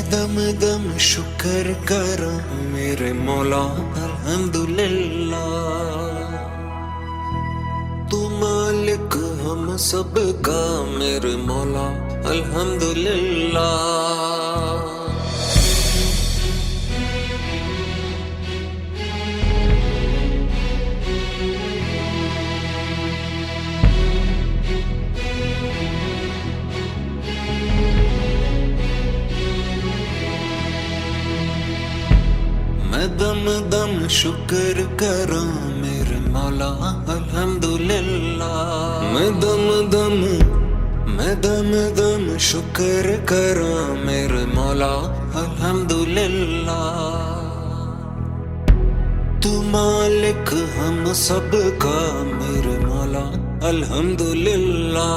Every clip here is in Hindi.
दम दम शुक्र करा मेरे मौला अल्हम्दुलिल्लाह। तू मालिक हम सब का मेरे मौला अल्हम्दुलिल्लाह। मैं दम दम शुक्र करा मेरे मौला अल्हम्दुलिल्लाह। मैं दम दम शुक्र करा मेरे मौला अल्हम्दुलिल्लाह। तू मालिक हम सब का मेरे मौला अल्हम्दुलिल्लाह।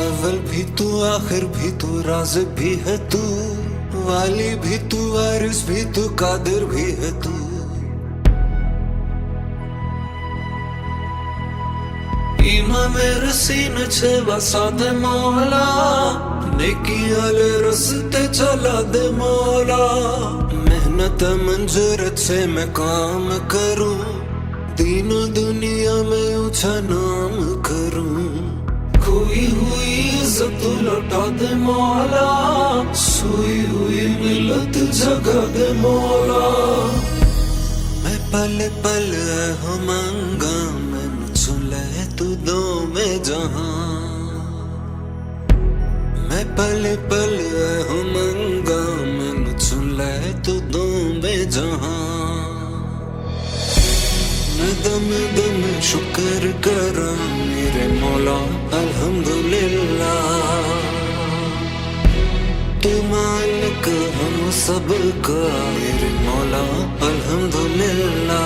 अव्वल भी तू आखिर भी तू राज़ भी है तू, वाली भी तू वारिस भी तू कादिर भी है तू। ईमा मेरे सीने छे बसा दे मौला, नेकी वाले रस्ते चला दे मौला। मेहनत मंजूरत से मैं काम करूं, तीनों दुनिया में ऊंचा नाम करूं। खोई हुई इज्जत लौटा दे मौला, सोई हुई मिलत जगा दे मौला। मैं पल पल हुमंगा मैनू सुले तू दो में जहां। मैं पल पल हुमंगा मैनू सुले तू दो में जहां। मैं दम दम शुक्र करा मेरे मौला अल्हम्दुलिल्लाह। तू मालिक हम सब का मेरे मौला अल्हम्दुलिल्लाह।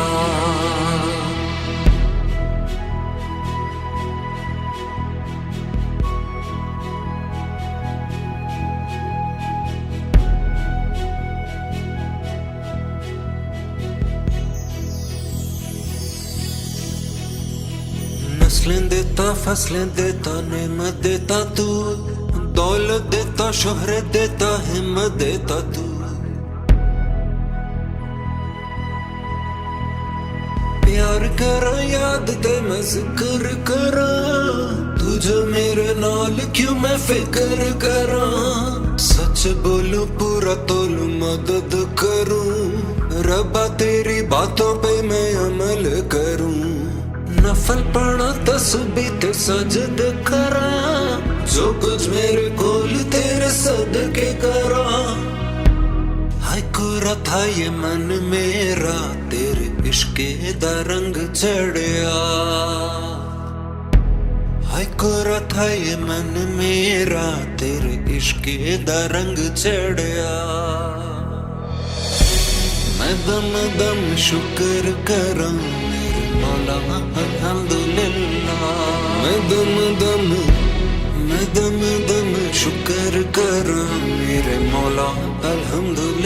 नस्लें देता फसलें देता नेमत देता तू, दौलत देता शोहरत देता हिम्मत देता तू। प्यार करा याद दे मैं जिक्र करा, तुझे मेरे नाल क्यों मैं फिक्र करा। सच बोलूं पूरा तोलूं मदद करूं, रब्बा तेरी बातों पे मैं अमल करूं। नफल पढ़ा तस्बीह ते सजद करा, जो कुछ मेरे कोल तेरे सदके करा। हाय कोरा था ये मन मेरा तेरे इश्के दा रंग चढ़िया। हाय कोरा था ये मन मेरा तेरे इश्के दा रंग चढ़िया। मैं दम दम शुक्र करा मेरे मौला अल्हम्दुलिल्लाह। मैं दम दम शुक्र करा मेरे मौला अल्हम्दुलिल्लाह।